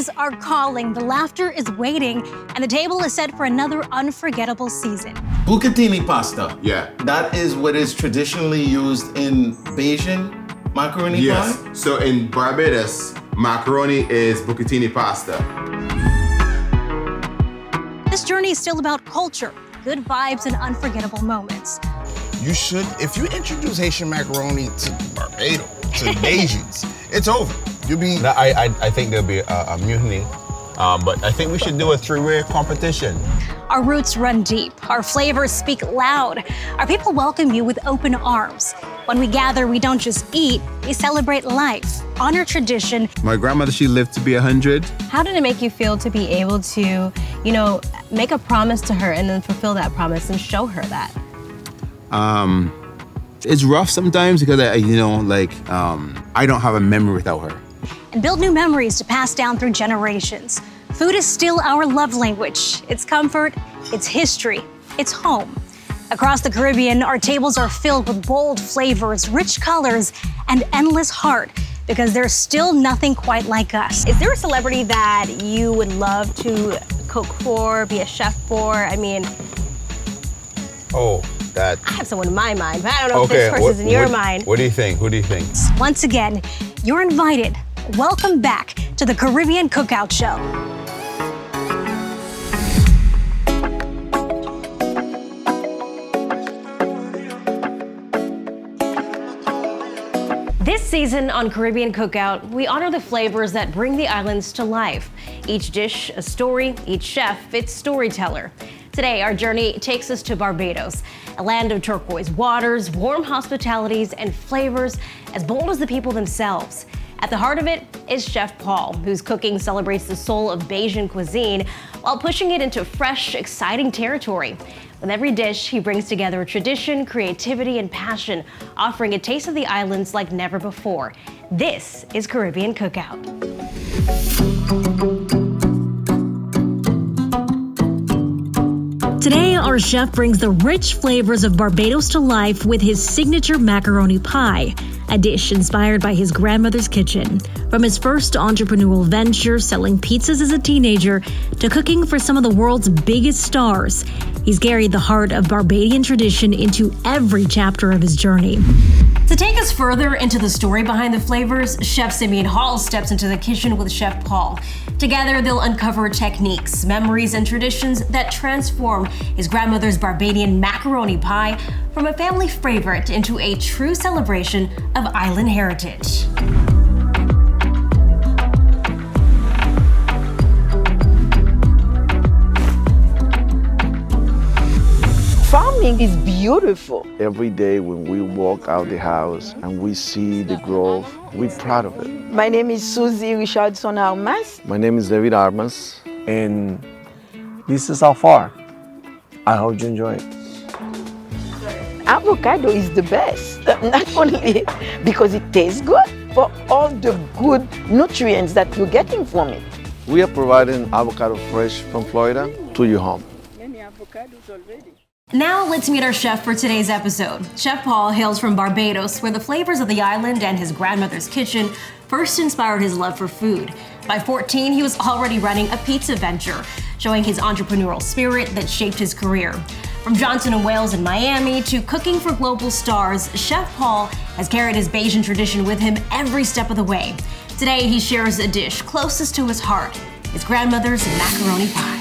flavors are calling, the laughter is waiting, and the table is set for another unforgettable season. Bucatini pasta. Yeah. That is what is traditionally used in Bayesian macaroni pie? Yes. So in Barbados, macaroni is bucatini pasta. This journey is still about culture, good vibes, and unforgettable moments. You should, if you introduce Haitian macaroni to Barbados, to Bajans, it's over. You'll be... No, I think there'll be a mutiny, but I think we should do a three-way competition. Our roots run deep, our flavors speak loud, our people welcome you with open arms. When we gather, we don't just eat, we celebrate life, honor tradition. My grandmother, she lived to be 100. How did it make you feel to be able to, make a promise to her and then fulfill that promise and show her that? It's rough sometimes because I don't have a memory without her. And build new memories to pass down through generations. Food is still our love language. It's comfort, it's history, it's home. Across the Caribbean, our tables are filled with bold flavors, rich colors, and endless heart, because there's still nothing quite like us. Is there a celebrity that you would love to cook for, be a chef for? I have someone in my mind, but I don't know if this person's in your mind. What do you think? Who do you think? Once again, you're invited. Welcome back to the Caribbean Cookout Show. This season on Caribbean Cookout, we honor the flavors that bring the islands to life. Each dish, a story, each chef, its storyteller. Today, our journey takes us to Barbados, a land of turquoise waters, warm hospitalities, and flavors as bold as the people themselves. At the heart of it is Chef Paul, whose cooking celebrates the soul of Bayesian cuisine while pushing it into fresh, exciting territory. With every dish, he brings together tradition, creativity, and passion, offering a taste of the islands like never before. This is Caribbean Cookout. Today, our chef brings the rich flavors of Barbados to life with his signature macaroni pie, a dish inspired by his grandmother's kitchen. From his first entrepreneurial venture, selling pizzas as a teenager, to cooking for some of the world's biggest stars, he's carried the heart of Barbadian tradition into every chapter of his journey. To take us further into the story behind the flavors, Chef Simeon Hall steps into the kitchen with Chef Paul. Together, they'll uncover techniques, memories, and traditions that transform his grandmother's Barbadian macaroni pie from a family favorite into a true celebration of island heritage. Farming is beautiful. Every day when we walk out the house and we see the growth, we're proud of it. My name is Susie Richardson Armas. My name is David Armas. And this is how far. I hope you enjoy it. Avocado is the best, not only because it tastes good, but all the good nutrients that you're getting from it. We are providing avocado fresh from Florida to your home. Many avocados already. Now let's meet our chef for today's episode. Chef Paul hails from Barbados, where the flavors of the island and his grandmother's kitchen first inspired his love for food. By 14, he was already running a pizza venture, showing his entrepreneurial spirit that shaped his career. From Johnson & Wales in Miami to cooking for global stars, Chef Paul has carried his Bayesian tradition with him every step of the way. Today, he shares a dish closest to his heart, his grandmother's macaroni pie.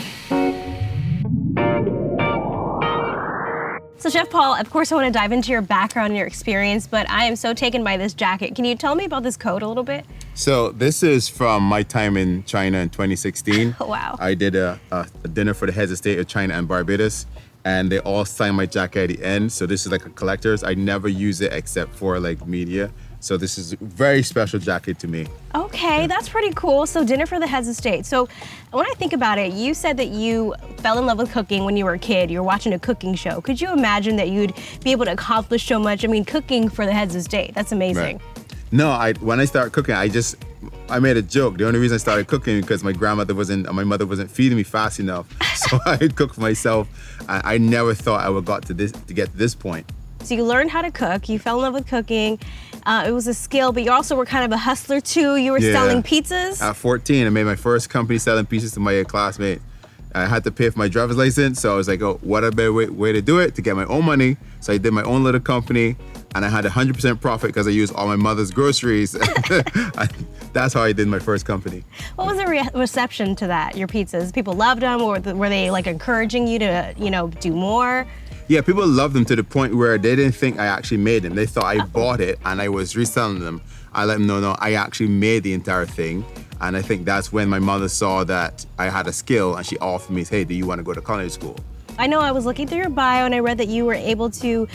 So Chef Paul, of course I want to dive into your background and your experience, but I am so taken by this jacket. Can you tell me about this coat a little bit? So this is from my time in China in 2016. Wow. I did a dinner for the heads of state of China and Barbados, and they all signed my jacket at the end. So this is like a collector's. I never use it except for like media. So this is a very special jacket to me. Okay, that's pretty cool. So dinner for the heads of state. So when I think about it, you said that you fell in love with cooking when you were a kid. You were watching a cooking show. Could you imagine that you'd be able to accomplish so much? I mean, cooking for the heads of state, that's amazing. Right. No, when I started cooking, I made a joke. The only reason I started cooking because my mother wasn't feeding me fast enough. So I cooked for myself. I never thought I would get to this point. So you learned how to cook, you fell in love with cooking. it was a skill, but you also were kind of a hustler too. You were selling pizzas. At 14, I made my first company selling pizzas to my classmate. I had to pay for my driver's license, so I was like, oh, what a better way to do it, to get my own money. So I did my own little company, and I had 100% profit because I used all my mother's groceries. That's how I did my first company. What was the reception to that, your pizzas? People loved them, or were they like encouraging you to, do more? Yeah, people loved them to the point where they didn't think I actually made them. They thought I bought it and I was reselling them. I let them know, no, I actually made the entire thing. And I think that's when my mother saw that I had a skill and she offered me, hey, do you want to go to culinary school? I know I was looking through your bio and I read that you were able to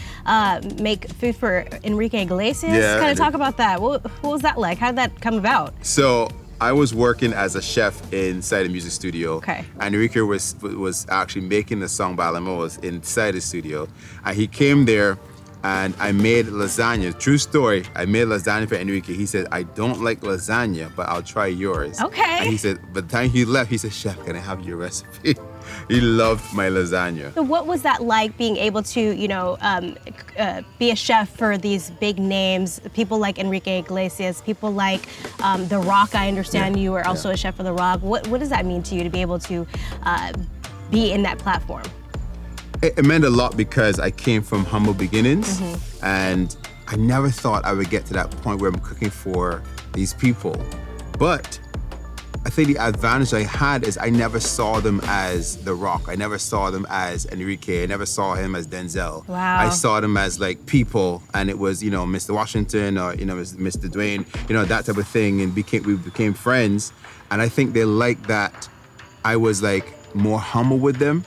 make food for Enrique Iglesias. Yeah, kind of talk about that. What was that like? How did that come about? So I was working as a chef inside a music studio. Okay. And Enrique was actually making the song Balamos inside the studio. And he came there and I made lasagna. True story. I made lasagna for Enrique. He said, I don't like lasagna, but I'll try yours. Okay. And he said, by the time he left, he said, Chef, can I have your recipe? He loved my lasagna. So what was that like, being able to, be a chef for these big names, people like Enrique Iglesias, people like The Rock? I understand you were also a chef for The Rock. What does that mean to you to be able to be in that platform? It meant a lot because I came from humble beginnings, and I never thought I would get to that point where I'm cooking for these people. But I think the advantage I had is I never saw them as The Rock. I never saw them as Enrique. I never saw him as Denzel. Wow. I saw them as like people, and it was, Mr. Washington or, Mr. Dwayne, that type of thing, and we became friends. And I think they liked that I was like more humble with them.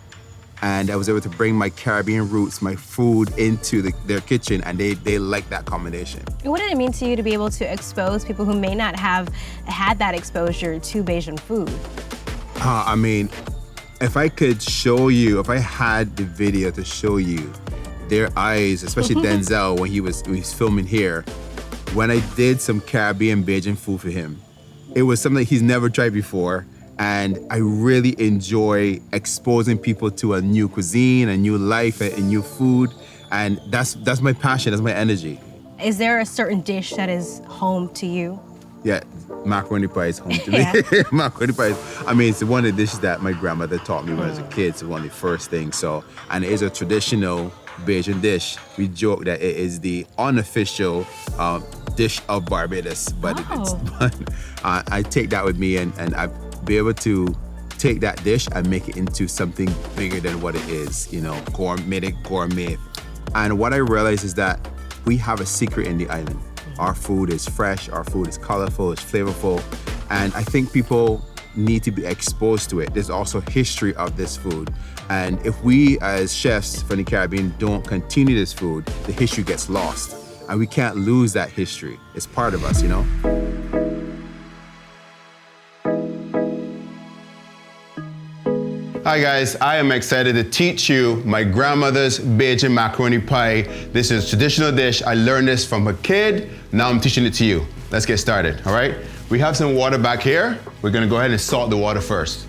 And I was able to bring my Caribbean roots, my food into their kitchen, and they liked that combination. What did it mean to you to be able to expose people who may not have had that exposure to Bajan food? I mean, if I could show you, if I had the video to show you their eyes, especially Denzel when he was filming here, when I did some Caribbean Bajan food for him, it was something he's never tried before. And I really enjoy exposing people to a new cuisine, a new life, a new food. And that's my passion, that's my energy. Is there a certain dish that is home to you? Yeah, macaroni pie is home to me. Macaroni pie, it's one of the dishes that my grandmother taught me when I was a kid. It's one of the first things. So, and it is a traditional Bajan dish. We joke that it is the unofficial dish of Barbados, but I take that with me, and I be able to take that dish and make it into something bigger than what it is, make it gourmet. And what I realized is that we have a secret in the island. Our food is fresh, our food is colorful, it's flavorful, and I think people need to be exposed to it. There's also history of this food. And if we as chefs from the Caribbean don't continue this food, the history gets lost. And we can't lose that history. It's part of us, Hi guys, I am excited to teach you my grandmother's Bajan macaroni pie. This is a traditional dish. I learned this from a kid. Now I'm teaching it to you. Let's get started, all right? We have some water back here. We're gonna go ahead and salt the water first.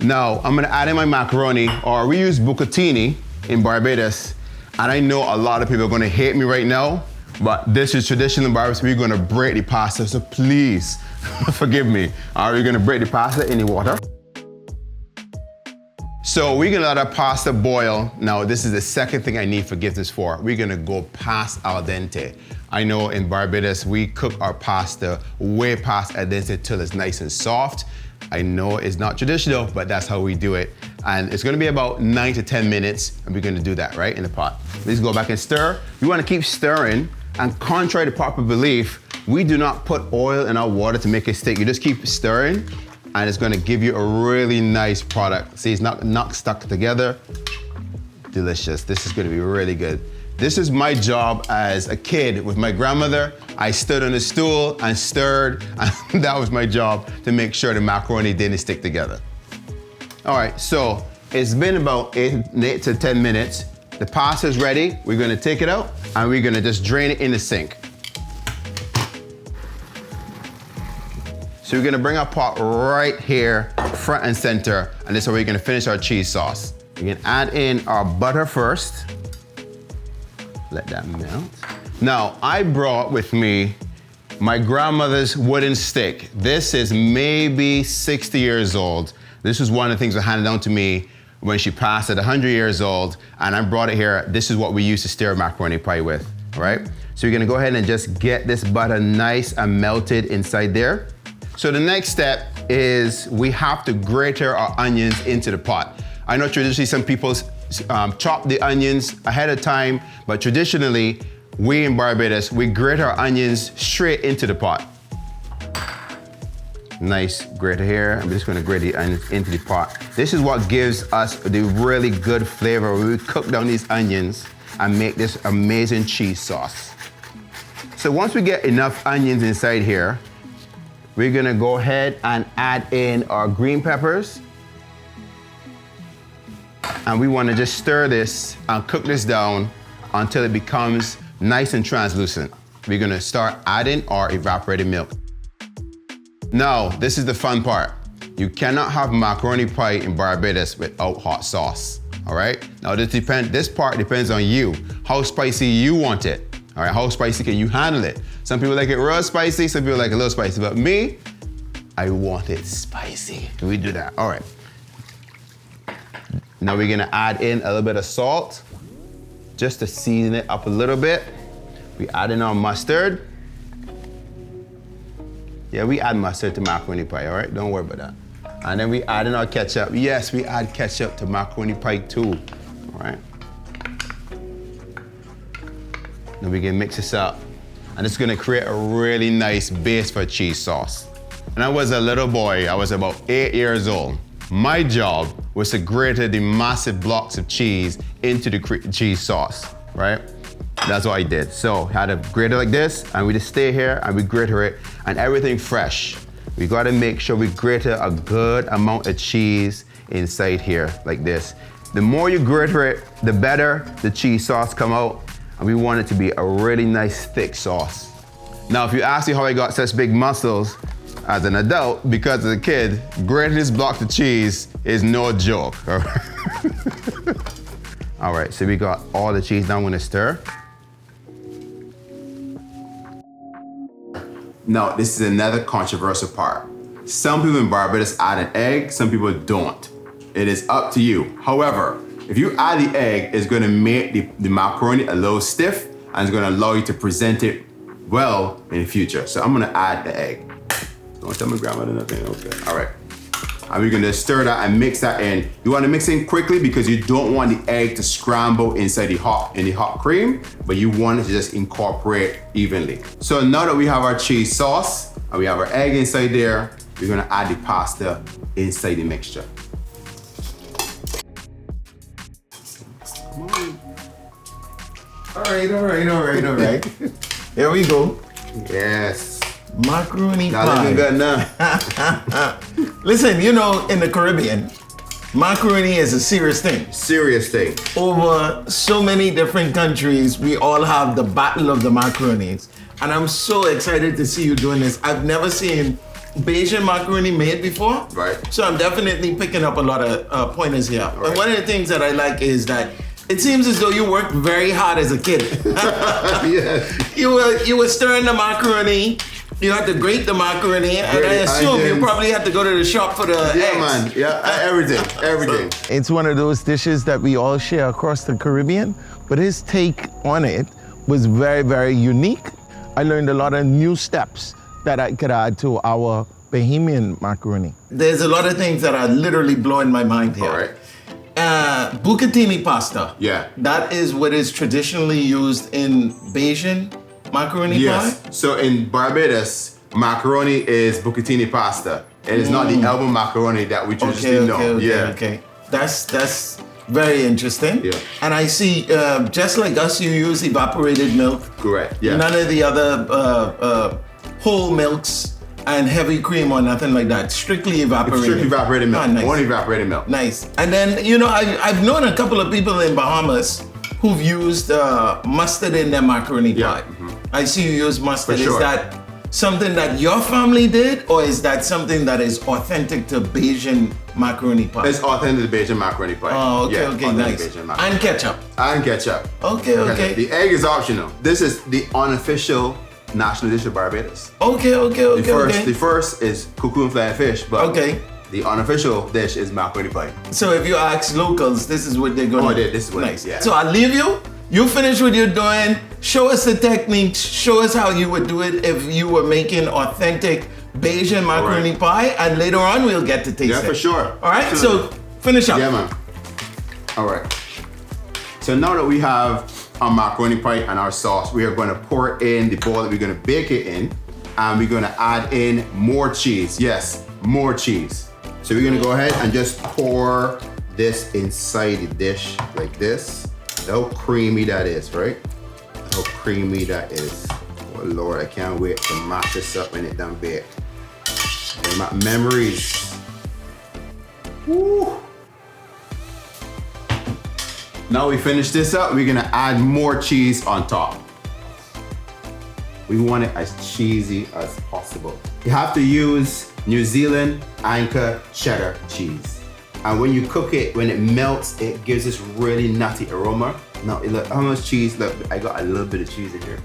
Now, I'm gonna add in my macaroni, or we use bucatini in Barbados. And I know a lot of people are gonna hate me right now, but this is traditional Barbados. We're gonna break the pasta, so please, forgive me. All right, we're gonna break the pasta in the water. So we're gonna let our pasta boil. Now, this is the second thing I need forgiveness for. We're gonna go past al dente. I know in Barbados, we cook our pasta way past al dente till it's nice and soft. I know it's not traditional, but that's how we do it. And it's gonna be about 9 to 10 minutes, and we're gonna do that, right, in the pot. Let's go back and stir. You wanna keep stirring, and contrary to popular belief, we do not put oil in our water to make it stick. You just keep stirring, and it's gonna give you a really nice product. See, it's not stuck together. Delicious. This is gonna be really good. This is my job as a kid with my grandmother. I stood on a stool and stirred, and that was my job to make sure the macaroni didn't stick together. All right, so it's been about 8 to 10 minutes. The pasta's ready. We're gonna take it out, and we're gonna just drain it in the sink. So we're gonna bring our pot right here, front and center, and this is where we're gonna finish our cheese sauce. We can add in our butter first. Let that melt. Now, I brought with me my grandmother's wooden stick. This is maybe 60 years old. This is one of the things that handed down to me when she passed at 100 years old, and I brought it here. This is what we used to stir macaroni pie with, all right? So you're gonna go ahead and just get this butter nice and melted inside there. So the next step is we have to grate our onions into the pot. I know traditionally some people chop the onions ahead of time, but traditionally, we in Barbados, we grate our onions straight into the pot. Nice grater here. I'm just gonna grate the onions into the pot. This is what gives us the really good flavor when we cook down these onions and make this amazing cheese sauce. So once we get enough onions inside here, we're gonna go ahead and add in our green peppers. And we wanna just stir this and cook this down until it becomes nice and translucent. We're gonna start adding our evaporated milk. Now, this is the fun part. You cannot have macaroni pie in Barbados without hot sauce, all right? Now, this part depends on you, how spicy you want it, all right? How spicy can you handle it? Some people like it real spicy, some people like it a little spicy, but me, I want it spicy. We do that, all right. Now we're gonna add in a little bit of salt, just to season it up a little bit. We add in our mustard. Yeah, we add mustard to macaroni pie, all right? Don't worry about that. And then we add in our ketchup. Yes, we add ketchup to macaroni pie too, all right? Then we can mix this up. And it's gonna create a really nice base for cheese sauce. When I was a little boy, I was about 8 years old. My job was to grate the massive blocks of cheese into the cheese sauce, right? That's what I did. So I had to grate it like this, and we just stay here and we grate it, and everything fresh. We gotta make sure we grate a good amount of cheese inside here, like this. The more you grate it, the better the cheese sauce come out, and we want it to be a really nice thick sauce. Now, if you ask me how I got such big muscles, as an adult, because as a kid, grating this block of cheese is no joke. All right, so we got all the cheese. Now I'm gonna stir. Now, this is another controversial part. Some people in Barbados add an egg, some people don't. It is up to you. However, if you add the egg, it's gonna make the macaroni a little stiff, and it's gonna allow you to present it well in the future. So I'm gonna add the egg. Don't tell my grandmother nothing, okay. All right. And we're gonna stir that and mix that in. You wanna mix in quickly because you don't want the egg to scramble inside the hot cream, but you want it to just incorporate evenly. So now that we have our cheese sauce and we have our egg inside there, we're gonna add the pasta inside the mixture. Come on. All right. Here we go. Yes. Macaroni Not pie. looking good now. Listen, you know, in the Caribbean, macaroni is a serious thing. Serious thing. Over so many different countries, we all have the battle of the macaronis. And I'm so excited to see you doing this. I've never seen Bayesian macaroni made before. Right. So I'm definitely picking up a lot of pointers here. Right. And one of the things that I like is that it seems as though you worked very hard as a kid. Yes. You were stirring the macaroni. You had to grate the macaroni, and I assume you probably had to go to the shop for the eggs. Man. Yeah, everything. It's one of those dishes that we all share across the Caribbean, but his take on it was very, very unique. I learned a lot of new steps that I could add to our Bahamian macaroni. There's a lot of things that are literally blowing my mind here. All right. Bucatini pasta. Yeah. That is what is traditionally used in Bayesian macaroni Yes. pie? So in Barbados, macaroni is bucatini pasta. It is not the album macaroni that we traditionally know. Okay. That's very interesting. Yeah. And I see, just like us, you use evaporated milk. Correct. Yeah. None of the other whole milks and heavy cream or nothing like that. Strictly evaporated. Strictly evaporated milk. Ah, nice. Only evaporated milk. Nice. And then, you know, I've known a couple of people in Bahamas who've used mustard in their macaroni pie. Mm-hmm. I see you use mustard. For sure. Is that something that your family did, or is that something that is authentic to Bayesian macaroni pie. It's authentic Bajan macaroni pie. Oh, okay, Yeah, okay, authentic nice. Bajan macaroni. And ketchup. And ketchup. Okay, okay. The egg is optional. This is the unofficial national dish of Barbados. Okay, okay, okay, okay. The first is cuckoo and flying fish, but Okay. the unofficial dish is macaroni pie. So if you ask locals, this is what they're gonna do. This is what it is, yeah. So I'll leave you. You finish what you're doing. Show us the techniques. Show us how you would do it if you were making authentic Bajan macaroni pie, and later on we'll get to taste it. Yeah, for sure. All right, so finish up. Yeah, man. All right. So now that we have our macaroni pie and our sauce, we are going to pour it in the bowl that we're going to bake it in, and we're going to add in more cheese. Yes, more cheese. So we're going to go ahead and just pour this inside the dish like this. How creamy that is, right? How creamy that is. Oh Lord, I can't wait to mash this up and it done bake. And my memories. Woo. Now we finish this up, we're gonna add more cheese on top. We want it as cheesy as possible. You have to use New Zealand Anchor cheddar cheese. And when you cook it, when it melts, it gives this really nutty aroma. Now, look how much cheese, look, I got a little bit of cheese in here.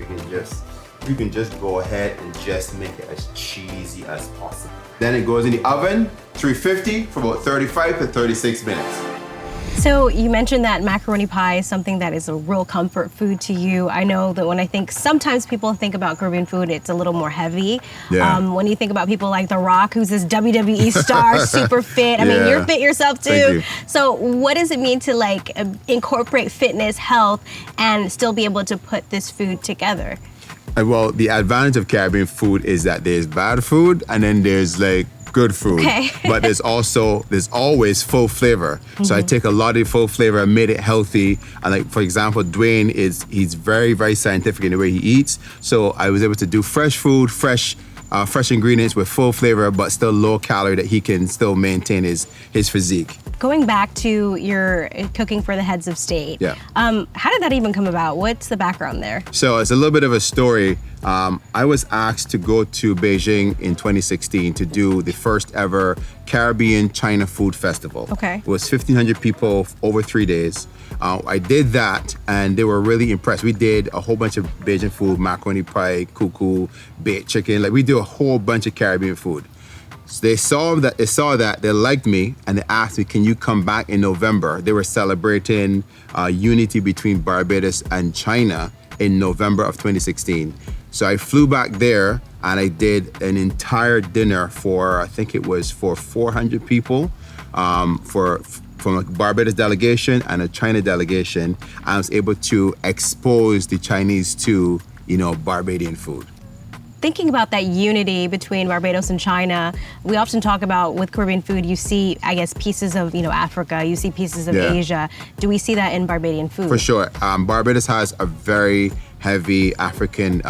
You can just go ahead and just make it as cheesy as possible. Then it goes in the oven, 350 for about 35 to 36 minutes. So you mentioned that macaroni pie is something that is a real comfort food to you. I know that when I think, sometimes people think about Caribbean food, it's a little more heavy. Yeah. When you think about people like The Rock, who's this WWE star, super fit. I mean, you're fit yourself too. Thank you. So what does it mean to like incorporate fitness, health, and still be able to put this food together? Well, the advantage of Caribbean food is that there's bad food and then there's like good food. Okay. But there's always full flavor. So I take a lot of full flavor and made it healthy. And like, for example, Dwayne he's very, very scientific in the way he eats. So I was able to do fresh food, fresh ingredients with full flavor, but still low calorie that he can still maintain his physique. Going back to your cooking for the heads of state, how did that even come about? What's the background there? So it's a little bit of a story. I was asked to go to Beijing in 2016 to do the first ever Caribbean China Food Festival. Okay. It was 1,500 people over 3 days. I did that and they were really impressed. We did a whole bunch of Beijing food, macaroni pie, cuckoo, baked chicken. Like we do a whole bunch of Caribbean food. So they saw that, they liked me, and they asked me, can you come back in November? They were celebrating unity between Barbados and China in November of 2016. So I flew back there and I did an entire dinner for, I think it was for 400 people, from a Barbados delegation and a China delegation. I was able to expose the Chinese to, Barbadian food. Thinking about that unity between Barbados and China, we often talk about with Caribbean food, you see, I guess, pieces of, Africa, you see pieces of Asia. Do we see that in Barbadian food? For sure. Barbados has a very heavy African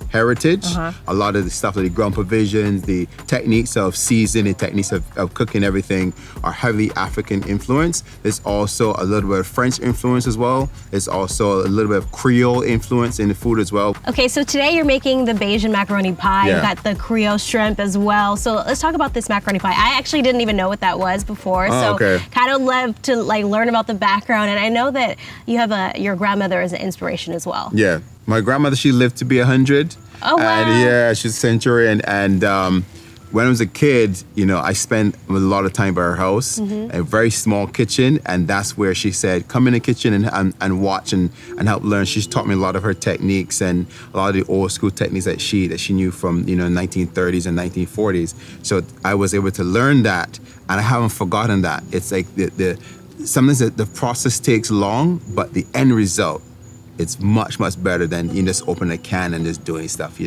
heritage. A lot of the stuff like the ground provisions, the techniques of seasoning, techniques of cooking, everything are heavily African influence. There's also a little bit of French influence as well. There's also a little bit of Creole influence in the food as well. Okay, so today you're making the Bajan macaroni pie. You got the Creole shrimp as well. So let's talk about this macaroni pie. I actually didn't even know what that was before. Kind of love to learn about the background. And I know that you have your grandmother as an inspiration as well. Yeah, my grandmother, she lived to be 100. Oh, wow. And she's a centurion. And when I was a kid, I spent a lot of time by her house, a very small kitchen. And that's where she said, come in the kitchen and watch and help learn. She's taught me a lot of her techniques and a lot of the old school techniques that she knew from, 1930s and 1940s. So I was able to learn that. And I haven't forgotten that. It's like sometimes the process takes long, but the end result, it's much, much better than you just open a can and just doing stuff,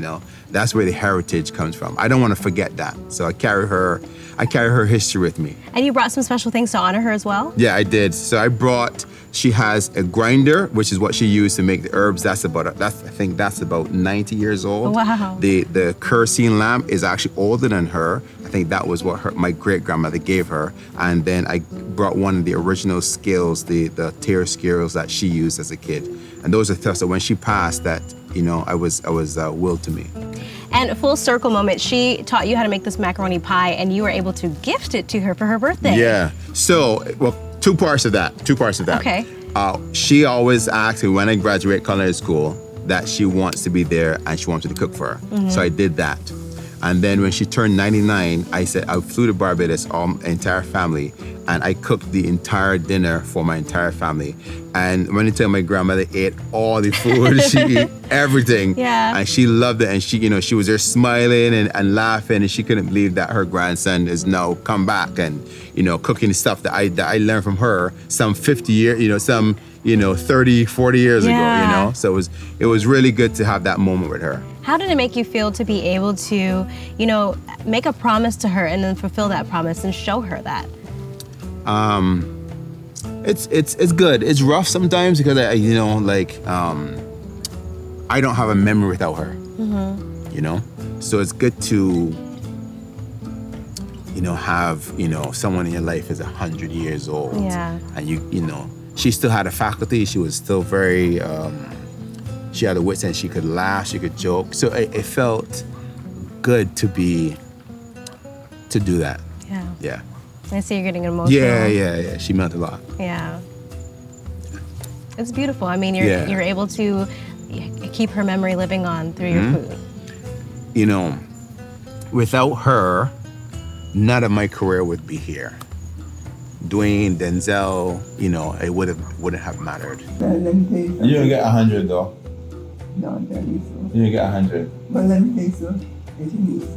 That's where the heritage comes from. I don't want to forget that. So I carry her history with me. And you brought some special things to honor her as well? Yeah, I did. So she has a grinder, which is what she used to make the herbs. I think that's about 90 years old. Wow. The kerosene lamp is actually older than her. I think that was what my great-grandmother gave her. And then I brought one of the original scales, the tear scales that she used as a kid. And those are stuff that when she passed that, I was willed to me. And full circle moment, she taught you how to make this macaroni pie and you were able to gift it to her for her birthday. Yeah. So, well, two parts of that. Okay. She always asks me when I graduate culinary school that she wants to be there and she wants me to cook for her. So I did that. And then when she turned 99, I flew to Barbados, our entire family, and I cooked the entire dinner for my entire family. And when I tell my grandmother ate all the food, she ate everything. Yeah. And she loved it. And she was there smiling and laughing, and she couldn't believe that her grandson is now come back and, cooking stuff that I learned from her some 50 years, 30, 40 years ago, So it was really good to have that moment with her. How did it make you feel to be able to, make a promise to her and then fulfill that promise and show her that? It's good. It's rough sometimes because I don't have a memory without her. So it's good to have someone in your life is 100 years old. Yeah. And she still had a faculty. She was still very. She had a wit sense. She could laugh. She could joke. So it felt good to do that. Yeah. Yeah. I see you're getting emotional. Yeah. She meant a lot. Yeah. It's beautiful. I mean, you're able to keep her memory living on through your food. Without her, none of my career would be here. Dwayne, Denzel, it wouldn't have mattered. You didn't get 100 though. No, I think so. You didn't get 100. But let me think so. It ain't easy.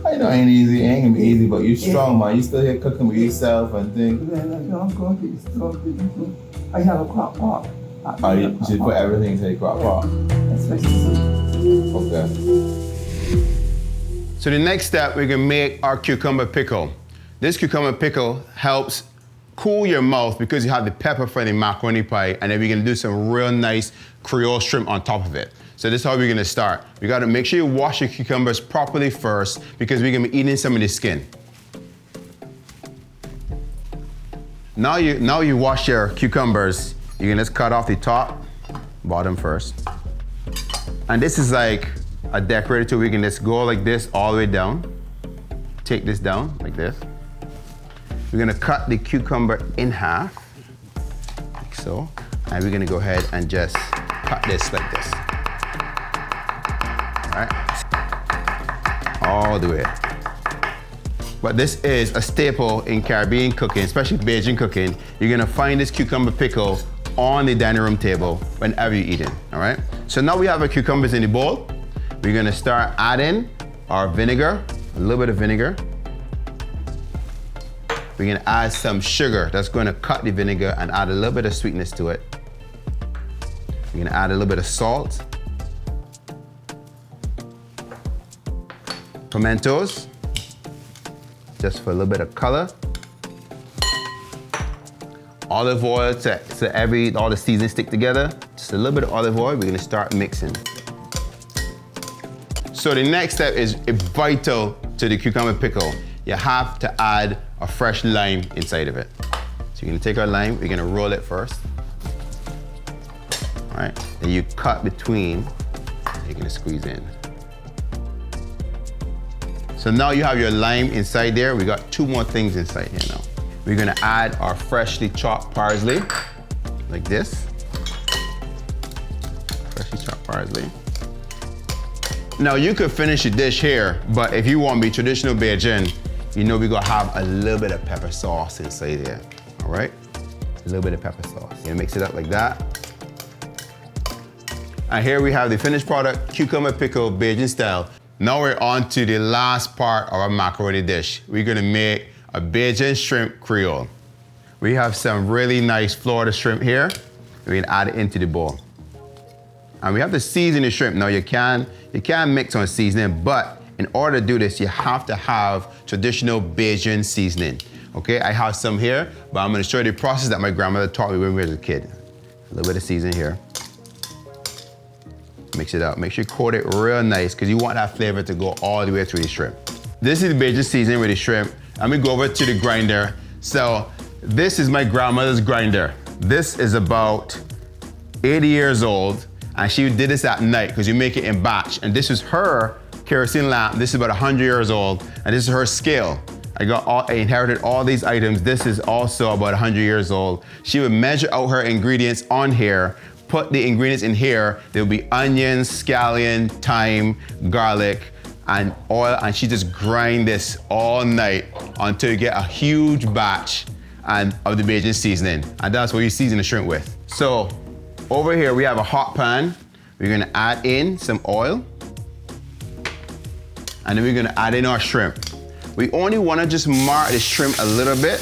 I know it ain't easy. It ain't gonna be easy, but you're strong, man. You still here cooking with yourself and things. Then I'm going to the store. I have a crock pot. You should put everything into the crock pot. Okay. So the next step, we're gonna make our cucumber pickle. This cucumber pickle helps cool your mouth because you have the pepper for the macaroni pie, and then we're gonna do some real nice Creole shrimp on top of it. So this is how we're gonna start. We gotta make sure you wash your cucumbers properly first because we're gonna be eating some of the skin. Now you wash your cucumbers, you can just cut off the top, bottom first. And this is like a decorator tool. We can just go like this all the way down. Take this down like this. We're gonna cut the cucumber in half, like so. And we're gonna go ahead and just cut this like this. All right, all the way. But this is a staple in Caribbean cooking, especially Bajan cooking. You're gonna find this cucumber pickle on the dining room table whenever you're eating, all right? So now we have our cucumbers in the bowl. We're gonna start adding our vinegar, a little bit of vinegar. We're gonna add some sugar. That's gonna cut the vinegar and add a little bit of sweetness to it. We're gonna add a little bit of salt. Pimentos, just for a little bit of color. Olive oil so all the seasonings stick together. Just a little bit of olive oil. We're gonna start mixing. So the next step is vital to the cucumber pickle. You have to add a fresh lime inside of it. So you're gonna take our lime, we're gonna roll it first. All right, then you cut between, you're gonna squeeze in. So now you have your lime inside there. We got two more things inside here now. We're gonna add our freshly chopped parsley, like this. Freshly chopped parsley. Now you could finish your dish here, but if you want to be traditional Bajan, we're gonna have a little bit of pepper sauce inside there, all right? A little bit of pepper sauce. You mix it up like that. And here we have the finished product, cucumber pickle, Bajan style. Now we're on to the last part of our macaroni dish. We're gonna make a Bajan shrimp Creole. We have some really nice Florida shrimp here. We're gonna add it into the bowl. And we have to season the shrimp. Now you can mix on seasoning, but in order to do this, you have to have traditional Bajan seasoning. Okay, I have some here, but I'm gonna show you the process that my grandmother taught me when we were a kid. A little bit of seasoning here. Mix it up. Make sure you coat it real nice because you want that flavor to go all the way through the shrimp. This is the Bajan seasoning with the shrimp. I'm gonna go over to the grinder. So this is my grandmother's grinder. This is about 80 years old, and she did this at night because you make it in batch. And this is her kerosene lamp. This is about 100 years old, and this is her scale. I inherited all these items. This is also about 100 years old. She would measure out her ingredients on here, put the ingredients in here. There'll be onions, scallion, thyme, garlic, and oil, and she just grind this all night until you get a huge batch of the Bajan seasoning. And that's what you season the shrimp with. So over here we have a hot pan. We're gonna add in some oil, and then we're gonna add in our shrimp. We only wanna just mark the shrimp a little bit.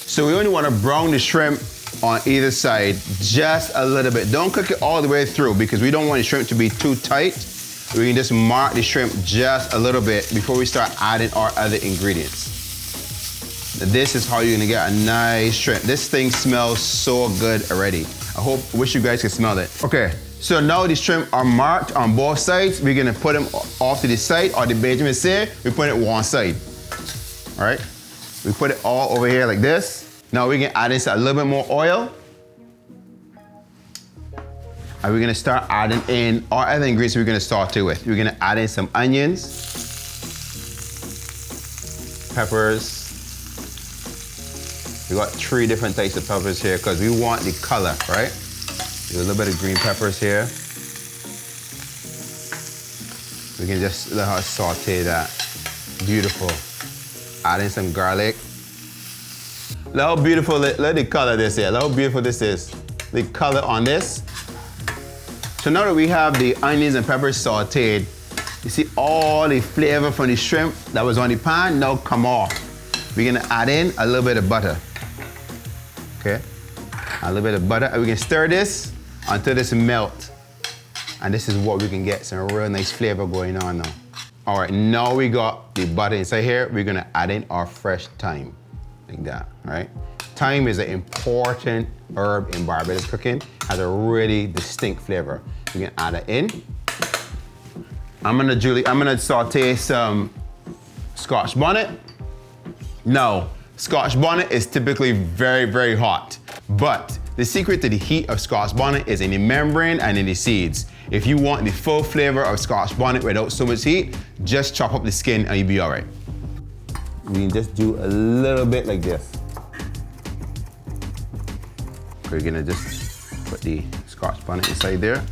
So we only wanna brown the shrimp on either side just a little bit. Don't cook it all the way through because we don't want the shrimp to be too tight. We can just mark the shrimp just a little bit before we start adding our other ingredients. This is how you're gonna get a nice shrimp. This thing smells so good already. Wish you guys could smell it. Okay, so now the shrimp are marked on both sides. We're gonna put them off to the side, or the Benjamin say, we put it one side. All right, we put it all over here like this. Now we can add in a little bit more oil. And we're gonna start adding in our other ingredients we're gonna saute with. We're gonna add in some onions, peppers. We got 3 different types of peppers here because we want the color, right? Do a little bit of green peppers here. We can just let her saute that. Beautiful. Add in some garlic. Look how beautiful, look at the color this here. Look how beautiful this is. The color on this. So now that we have the onions and peppers sauteed, you see all the flavor from the shrimp that was on the pan now come off. We're gonna add in a little bit of butter. Okay, a little bit of butter, and we can stir this until this melt. And this is what we can get some real nice flavor going on now. All right, now we got the butter inside here. We're gonna add in our fresh thyme, like that, all right? Thyme is an important herb in Barbados cooking, has a really distinct flavor. You can add it in. I'm gonna saute some Scotch bonnet. Now, Scotch bonnet is typically very, very hot, but the secret to the heat of Scotch bonnet is in the membrane and in the seeds. If you want the full flavor of Scotch bonnet without so much heat, just chop up the skin and you'll be all right. We can just do a little bit like this. We're gonna just put the Scotch bonnet inside there.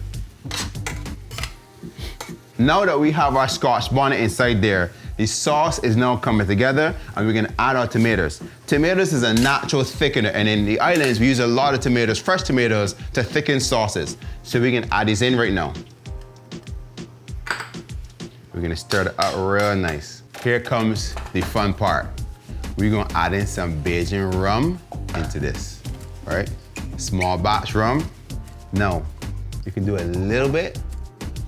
Now that we have our Scotch bonnet inside there, the sauce is now coming together, and we're gonna add our tomatoes. Tomatoes is a natural thickener, and in the islands, we use a lot of tomatoes, fresh tomatoes, to thicken sauces. So we can add these in right now. We're gonna stir it up real nice. Here comes the fun part. We're gonna add in some Bajan rum into this, all right? Small batch rum. Now, you can do a little bit,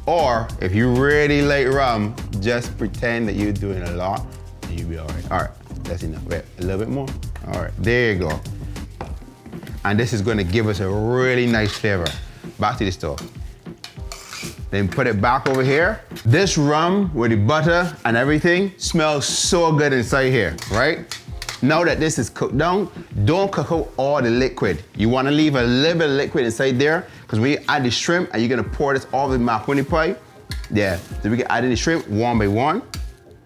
or if you really like rum, just pretend that you're doing a lot and you'll be all right. All right, that's enough. Wait, a little bit more. All right, there you go. And this is gonna give us a really nice flavor. Back to the stove. Then put it back over here. This rum with the butter and everything smells so good inside here, right? Now that this is cooked down, don't cook out all the liquid. You wanna leave a little bit of liquid inside there, because when you add the shrimp and you're gonna pour this all over the macaroni pie, yeah, so we can add in the shrimp one by one.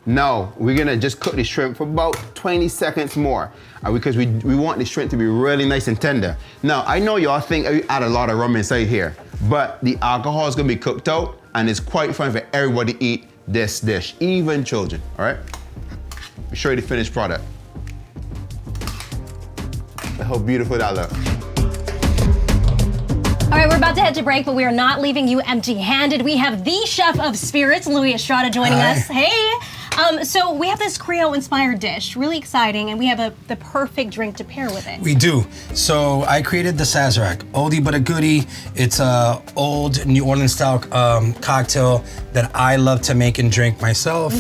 Now, we're gonna just cook the shrimp for about 20 seconds more, because we want the shrimp to be really nice and tender. Now, I know y'all think we add a lot of rum inside here, but the alcohol is gonna be cooked out, and it's quite fun for everybody to eat this dish, even children, all right? Let me show you the finished product. Look how beautiful that looks. All right, we're about to head to break, but we are not leaving you empty-handed. We have the chef of spirits, Louis Estrada, joining us. Hey. So we have this Creole-inspired dish, really exciting, and we have the perfect drink to pair with it. We do. So I created the Sazerac, oldie but a goodie. It's a old New Orleans style cocktail that I love to make and drink myself.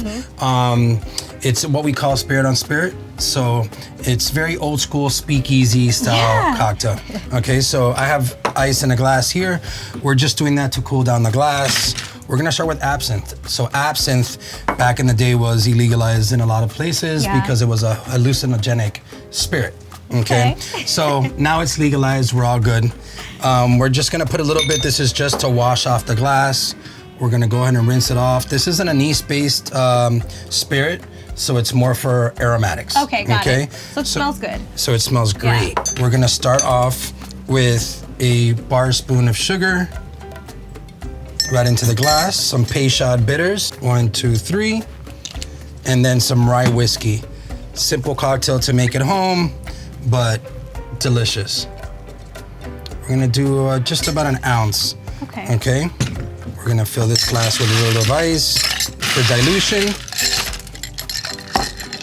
It's what we call spirit on spirit. So it's very old school speakeasy style cocktail. Okay, so I have ice in a glass here. We're just doing that to cool down the glass. We're gonna start with absinthe. So absinthe, back in the day, was illegalized in a lot of places because it was a hallucinogenic spirit. Okay. So now it's legalized. We're all good. We're just gonna put a little bit. This is just to wash off the glass. We're gonna go ahead and rinse it off. This is an anise-based spirit, so it's more for aromatics. Okay, got it. So it smells good. So it smells great. Yeah. We're gonna start off with a bar spoon of sugar right into the glass, some Peychaud bitters, 1, 2, 3, and then some rye whiskey. Simple cocktail to make at home, but delicious. We're gonna do just about an ounce. Okay. We're gonna fill this glass with a little of ice for dilution.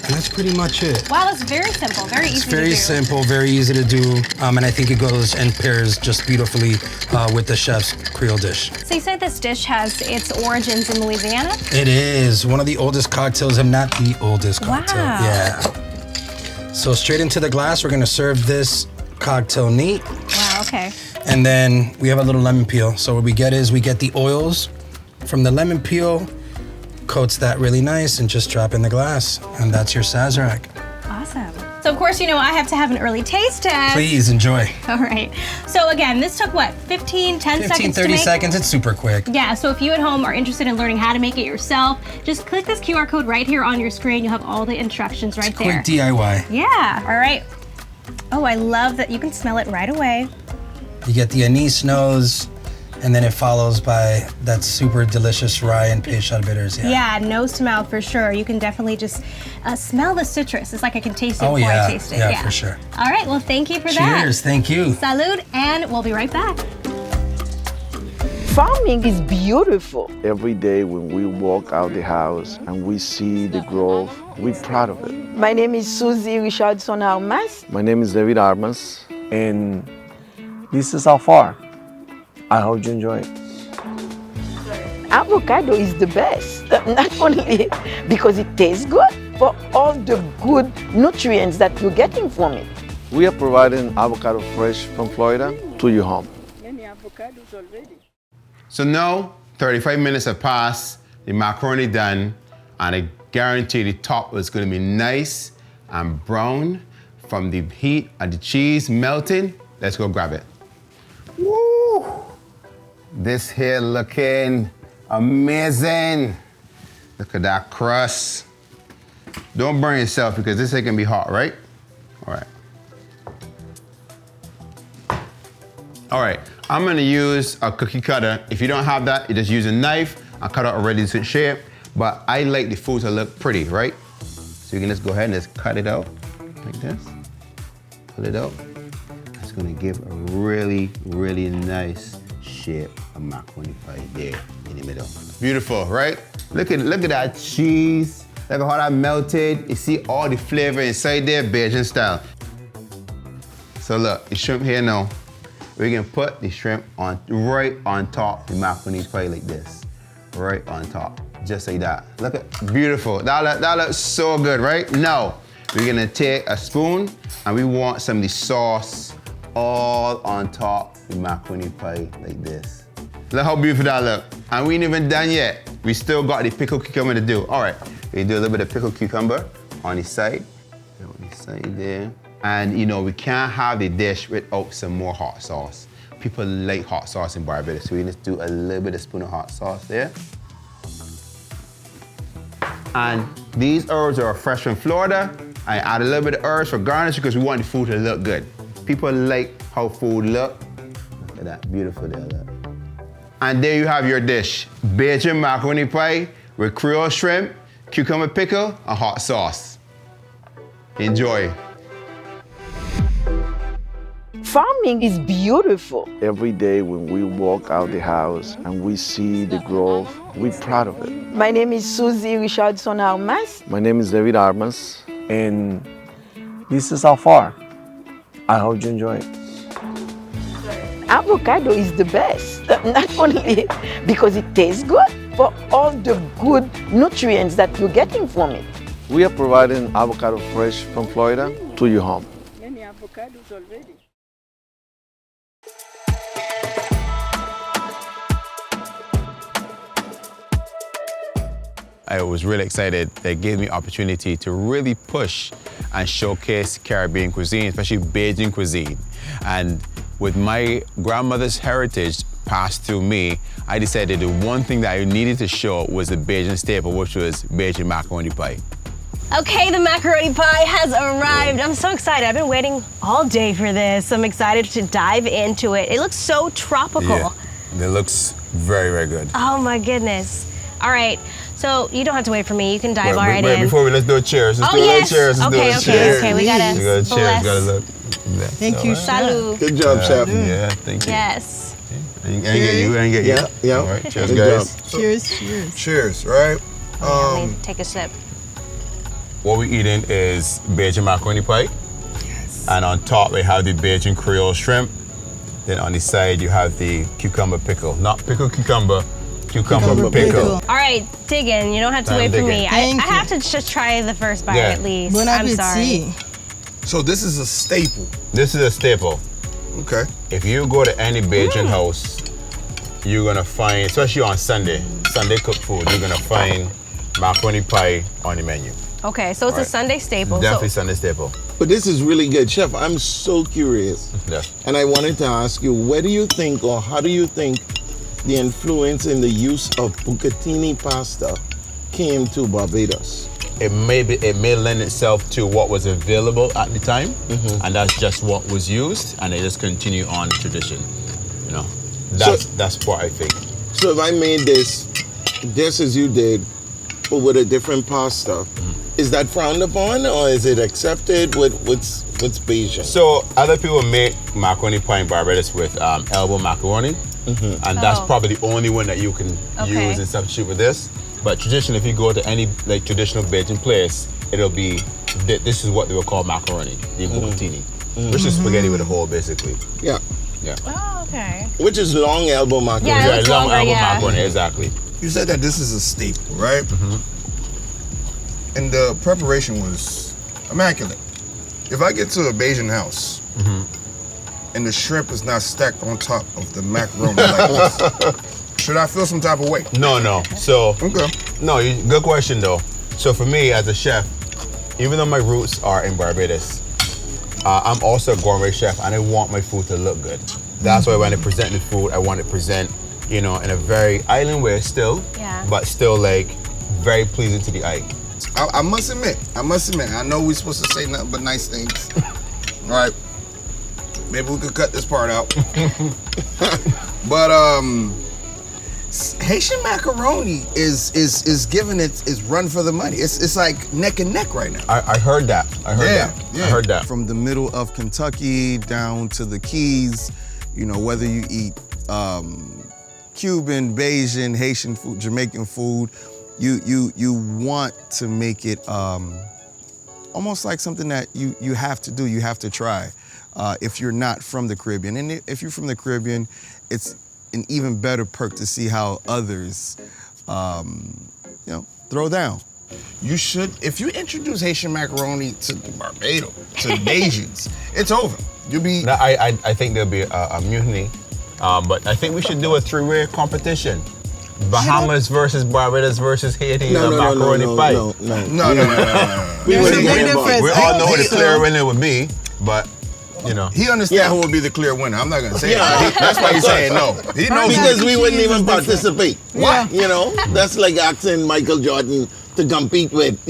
And that's pretty much it. Wow, that's very simple, very easy to do. It's very simple, very easy to do, and I think it goes and pairs just beautifully with the chef's Creole dish. So you said this dish has its origins in Louisiana? It is one of the oldest cocktails, if not the oldest cocktail. Wow. Yeah. So straight into the glass, we're gonna serve this cocktail neat. Wow, okay. And then we have a little lemon peel. So what we get is we get the oils from the lemon peel, coats that really nice, and just drop in the glass. And that's your Sazerac. Awesome. So of course, you know, I have to have an early taste test. Please enjoy. All right. So again, this took what, 10 seconds 30 to make? seconds, it's super quick. Yeah, so if you at home are interested in learning how to make it yourself, just click this QR code right here on your screen. You'll have all the instructions right there. Quick DIY. Yeah, all right. Oh, I love that you can smell it right away. You get the anise nose, and then it follows by that super delicious rye and Peychaud bitters. Yeah, nose to mouth for sure. You can definitely just smell the citrus. It's like I can taste it before I taste it. Yeah, for sure. All right, well, thank you for that. Cheers, thank you. Salud, and we'll be right back. Farming is beautiful. Every day when we walk out the house and we see the growth, we're proud of it. My name is Susie Richardson Armas. My name is David Armas. And this is how far. I hope you enjoy it. Avocado is the best, not only because it tastes good, but all the good nutrients that you're getting from it. We are providing avocado fresh from Florida to your home. Many avocados already. So now, 35 minutes have passed, the macaroni done, and I guarantee the top is gonna be nice and brown from the heat and the cheese melting. Let's go grab it. Woo! This here looking amazing. Look at that crust. Don't burn yourself because this here can be hot, right? All right. All right, I'm gonna use a cookie cutter. If you don't have that, you just use a knife and cut out a really decent shape. But I like the food to look pretty, right? So you can just go ahead and just cut it out like this. Pull it out. It's gonna give a really, really nice shape of macaroni pie there in the middle. Beautiful, right? Look at that cheese. Look at how that melted. You see all the flavor inside there, Belgian style. So look, the shrimp here now. We can put the shrimp on right on top of the macaroni pie like this. Right on top, just like that. Look at, beautiful. That looks so good, right? Now, we're gonna take a spoon and we want some of the sauce all on top of the macaroni pie like this. Look how beautiful that look. And we ain't even done yet. We still got the pickled cucumber to do. All right, we do a little bit of pickled cucumber on the side. On the side there. And you know, we can't have the dish without some more hot sauce. People like hot sauce in Barbados, so we just do a little bit of spoon of hot sauce there. And these herbs are fresh from Florida. I add a little bit of herbs for garnish because we want the food to look good. People like how food look. Look at that, beautiful there, look. And there you have your dish. Belgian macaroni pie with Creole shrimp, cucumber pickle, and hot sauce. Enjoy. Farming is beautiful. Every day when we walk out the house and we see the growth, we're proud of it. My name is Susie Richardson Armas. My name is David Armas. And this is how far. I hope you enjoy it. Avocado is the best, not only because it tastes good, but all the good nutrients that you're getting from it. We are providing avocado fresh from Florida to your home. Many avocados already. I was really excited. That gave me opportunity to really push and showcase Caribbean cuisine, especially Bajan cuisine. And with my grandmother's heritage passed through me, I decided the one thing that I needed to show was the Bajan staple, which was Bajan macaroni pie. Okay, the macaroni pie has arrived. I'm so excited. I've been waiting all day for this. I'm excited to dive into it. It looks so tropical. Yeah, it looks very, very good. Oh my goodness. All right, so you don't have to wait for me. You can dive right in. Before let's do a cheers. Let's do a yes. cheers. Let's Okay, do a cheers. okay. We gotta cheers. bless. Gotta look. Thank you, Chef. Salud. Good job, Chef. Yeah, thank you. Yes. I ain't get you. I ain't get you. Yeah. All right, cheers, Good guys. job. Cheers. Cheers, right? Let me take a sip. What we're eating is Bajan macaroni pie. Yes. And on top we have the Bajan Creole shrimp. Then on the side you have the cucumber pickle. Not pickle cucumber, cucumber pickle. All right, dig in. You don't have to wait for me. I have to just try the first bite at least. Bon I'm appetit. sorry. So this is a staple. This is a staple. Okay. If you go to any Bajan house, you're gonna find, especially on Sunday cooked food, you're gonna find macaroni pie on the menu. Okay, so it's a Sunday staple. Definitely Sunday staple. But this is really good. Chef, I'm so curious. Yeah. And I wanted to ask you, where do you think, or how do you think the influence in the use of bucatini pasta came to Barbados? It may lend itself to what was available at the time, and that's just what was used, and they just continue on tradition. You know, that's what I think. So if I made this just as you did, but with a different pasta, is that frowned upon or is it accepted? What's Bajan? So other people make macaroni pie in Barbados with elbow macaroni, and that's probably the only one that you can use and substitute with this. But traditionally, if you go to any like traditional Bajan place, it'll be this is what they will call macaroni, the bucatini, which is spaghetti with a hole, basically. Yeah. Yeah. Oh, okay. Which is long elbow macaroni. Yeah, it's long longer, elbow yeah. macaroni, exactly. You said that this is a staple, right? And the preparation was immaculate. If I get to a Bajan house and the shrimp is not stacked on top of the macaroni like this, should I feel some type of way? No. So Okay. no, good question though. So for me as a chef, even though my roots are in Barbados, I'm also a gourmet chef and I want my food to look good. That's why when I present the food, I want it present, in a very island way still, but still like very pleasing to the eye. I must admit, I know we're supposed to say nothing but nice things. All right. Maybe we could cut this part out. But Haitian macaroni is giving its run for the money. It's like neck and neck right now. I heard that. I heard that. From the middle of Kentucky down to the Keys, whether you eat Cuban, Bajan, Haitian food, Jamaican food, you want to make it almost like something that you have to do, you have to try if you're not from the Caribbean. And if you're from the Caribbean, it's an even better perk to see how others, throw down. You should, if you introduce Haitian macaroni to Barbados, to Bajans, it's over. You'll be. I think there'll be a mutiny, but I think we should do a three-way competition. Bahamas versus Barbados versus Haiti macaroni pie. No. We all know who the clear winner would be, but he understands who would be the clear winner. I'm not gonna say that. That's why he's saying no. He knows because we wouldn't even participate. Why? That's like asking Michael Jordan to compete with,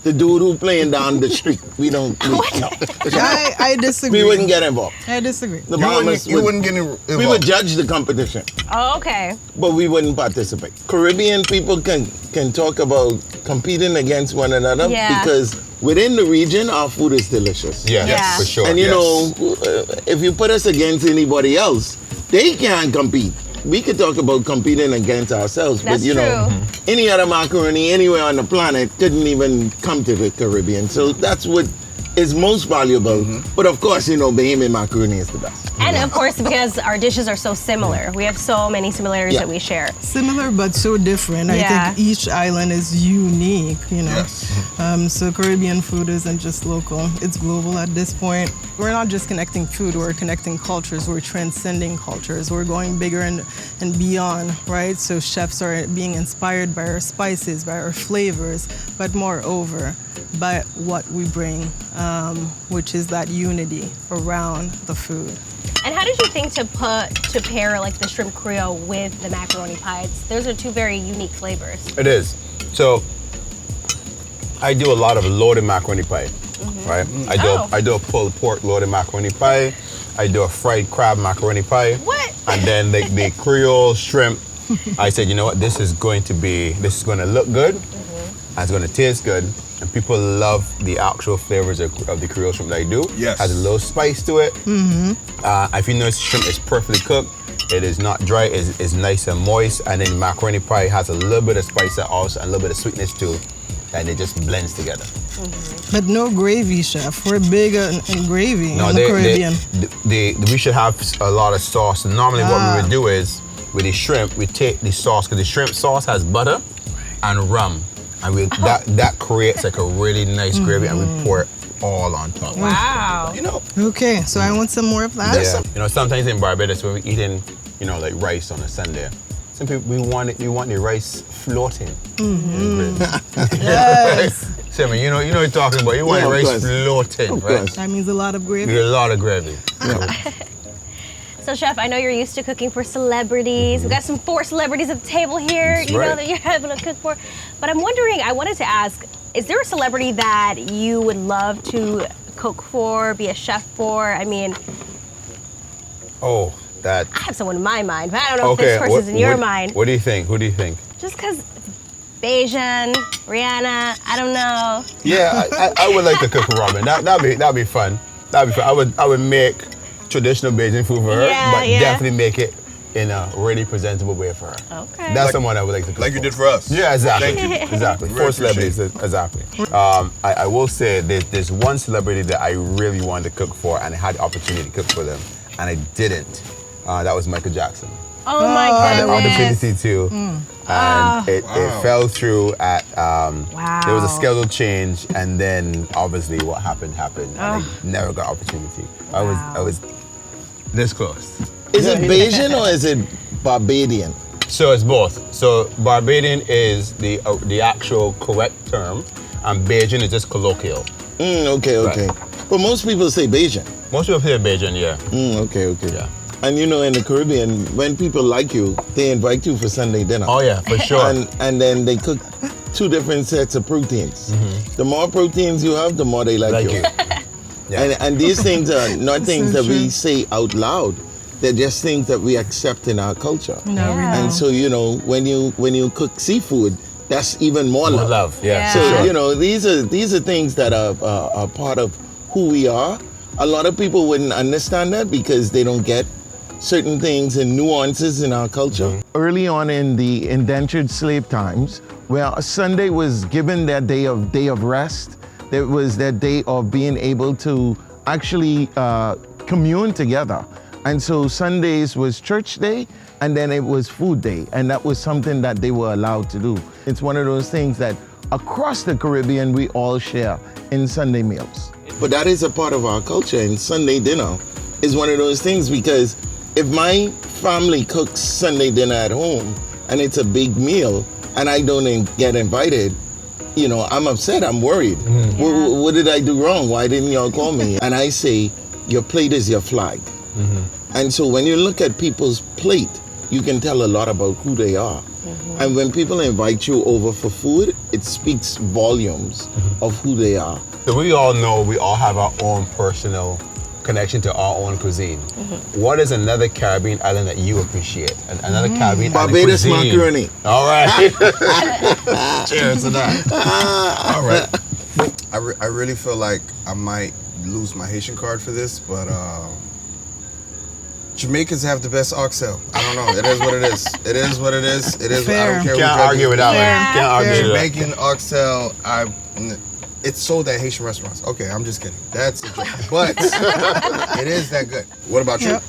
the dude who playing down the street. We don't. I disagree. We wouldn't get involved. I disagree. The Bahamas You wouldn't get involved. We would judge the competition. Oh, okay. But we wouldn't participate. Caribbean people can talk about competing against one another because within the region, our food is delicious. Yeah, for sure. And if you put us against anybody else, they can't compete. We could talk about competing against ourselves, That's but any other macaroni anywhere on the planet couldn't even come to the Caribbean. So that's what is most valuable. But of course, you know, Bahamian macaroni is the best. And of course, because our dishes are so similar, we have so many similarities that we share. Similar but so different. I think each island is unique, you know. So Caribbean food isn't just local, it's global at this point. We're not just connecting food, we're connecting cultures, we're transcending cultures, we're going bigger and beyond, right? So chefs are being inspired by our spices, by our flavors, but moreover, by what we bring, which is that unity around the food. And how did you think to pair like the shrimp creole with the macaroni pie? Those are two very unique flavors. It is. So I do a lot of loaded macaroni pie, right? I do a pulled pork loaded macaroni pie. I do a fried crab macaroni pie. What? And then the Creole shrimp. I said, you know what? This is going to look good. And it's going to taste good. And people love the actual flavors of the Creole shrimp that I do. Yes. Has a little spice to it. If you notice, shrimp is perfectly cooked. It is not dry. It's nice and moist. And then macaroni pie has a little bit of spice also and a little bit of sweetness too. And it just blends together. But no gravy, chef. We're big in gravy in the Caribbean. We should have a lot of sauce. Normally what we would do is, with the shrimp, we take the sauce, because the shrimp sauce has butter and rum. And that creates like a really nice gravy, and we pour it all on top. Wow. You know. Okay, so I want some more of that. Yeah. You know, sometimes in Barbados when we're eating, you know, like rice on a Sunday, some people we want the rice floating. Yes. Sammy, you know what you're talking about. You want rice floating, right? That means a lot of gravy. A lot of gravy. So, Chef, I know you're used to cooking for celebrities. We got some 4 celebrities at the table here, That's you know, right. that you're able to cook for. But I'm wondering, I wanted to ask, is there a celebrity that you would love to cook for, be a chef for? I mean, I have someone in my mind, but I don't know if this person's in your mind. What do you think? Who do you think? Just because Bajan, Rihanna, I don't know. Yeah, I would like to cook for Robin. That'd be fun. That'd be fun. I would make traditional Bajan food for her, but definitely make it in a really presentable way for her. Okay. That's someone I would like to cook Like you for. did for us. Yeah, exactly. Thank you. Exactly. Really 4 celebrities, exactly. I will say there's one celebrity that I really wanted to cook for, and I had the opportunity to cook for them, and I didn't. That was Michael Jackson. Oh my goodness. I had the opportunity to, and it fell through at, there was a schedule change, and then obviously what happened, and I never got opportunity. I was this close. Is it Bajan or is it Barbadian? So it's both. So Barbadian is the actual correct term, and Bajan is just colloquial. Okay. Right. But most people say Bajan. Most people say Bajan, yeah. Okay. Yeah. And you know, in the Caribbean, when people like you, they invite you for Sunday dinner. Oh yeah, for sure. And then they cook 2 different sets of proteins. The more proteins you have, the more they like you. Yeah. And these things are not things that we say out loud. They're just things that we accept in our culture. And so, you know, when you cook seafood, that's even more love. Yeah. So you know, these are things that are part of who we are. A lot of people wouldn't understand that because they don't get certain things and nuances in our culture. Early on in the indentured slave times, where Sunday was given that day of rest, there was that day of being able to actually commune together. And so Sundays was church day, and then it was food day, and that was something that they were allowed to do. It's one of those things that across the Caribbean we all share in Sunday meals. But that is a part of our culture, and Sunday dinner is one of those things, because if my family cooks Sunday dinner at home and it's a big meal and I don't get invited, you know, I'm upset, I'm worried. What did I do wrong? Why didn't y'all call me? And I say, your plate is your flag. And so when you look at people's plate, you can tell a lot about who they are. And when people invite you over for food, it speaks volumes of who they are. So we all know we all have our own personal connection to our own cuisine. What is another Caribbean island that you appreciate? Another Caribbean island Barbados cuisine? macaroni. All right. Cheers to that. All right. I really feel like I might lose my Haitian card for this, but Jamaicans have the best oxtail. I don't know. It is what it is. It is what it is. It is. Fair. I don't care. Can't argue with that one. Can't argue with that. Jamaican oxtail. It's sold at Haitian restaurants. Okay, I'm just kidding. That's a joke. But it is that good. What about you? Yep.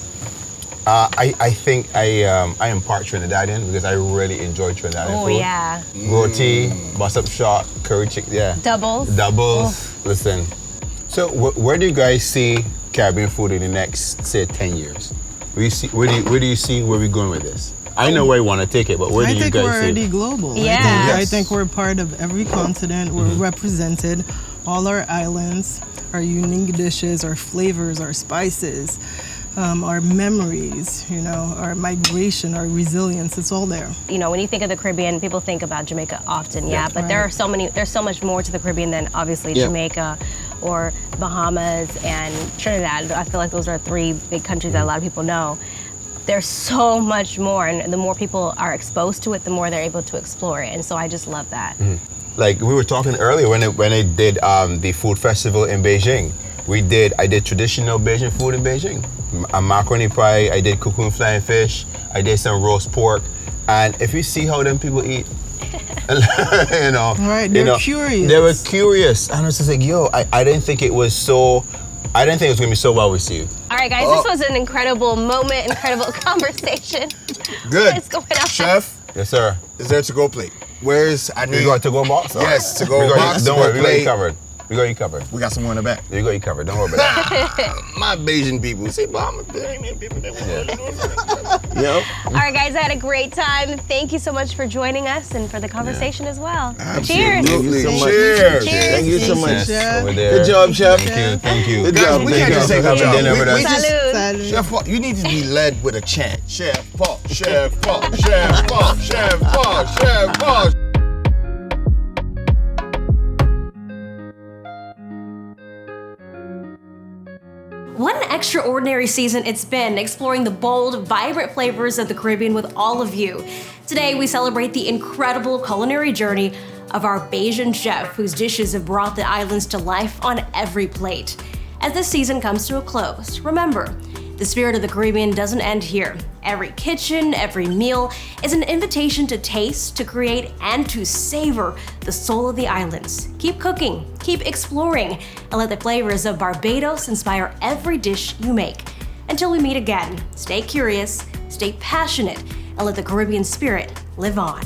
I think I am part Trinidadian because I really enjoy Trinidadian Oh food. yeah. Roti, bus up shot, curry chicken, yeah. Doubles. Listen. So where do you guys see Caribbean food in the next, say, 10 years? Where do you see where we're going with this? I know where you want to take it, but where do you guys see? I think we're already global. Yeah. I think we're part of every continent. We're represented, all our islands, our unique dishes, our flavors, our spices, our memories, our migration, our resilience. It's all there. When you think of the Caribbean, people think about Jamaica often, but there's so much more to the Caribbean than obviously Jamaica or Bahamas and Trinidad. I feel like those are three big countries that a lot of people know. There's so much more, and the more people are exposed to it, the more they're able to explore it. And so I just love that. Like we were talking earlier when I did the food festival in Beijing. I did traditional Bajan food in Beijing. A macaroni pie, I did cocoon flying fish, I did some roast pork. And if you see how them people eat, Right, they're curious. They were curious. And I was just like, I didn't think it was going to be so well received. All right, guys, this was an incredible moment, incredible conversation. Good. What's going on? Chef? Yes, sir. Is there a to-go plate? You got a to-go box? Yes, to-go box. Don't worry, we got plate. you covered. We got you covered. We got some more in the back. We got you covered. Don't worry about that. My Bayesian people. See, but I'm a Bayesian people. All right, guys, I had a great time. Thank you so much for joining us and for the conversation as well. Absolutely. Cheers. Cheers. Thank you so much. Over there. Good job, Chef. Thank you. Good Guys, job. we Thank can't you just say for good having job. dinner with us. We just, Salud. Chef Paul, you need to be led with a chant. Chef Paul, Chef Paul, Chef Paul, Chef Paul, Chef Paul. What an extraordinary season it's been, exploring the bold, vibrant flavors of the Caribbean with all of you. Today, we celebrate the incredible culinary journey of our Bayesian chef, whose dishes have brought the islands to life on every plate. As this season comes to a close, remember, the spirit of the Caribbean doesn't end here. Every kitchen, every meal is an invitation to taste, to create, and to savor the soul of the islands. Keep cooking, keep exploring, and let the flavors of Barbados inspire every dish you make. Until we meet again, stay curious, stay passionate, and let the Caribbean spirit live on.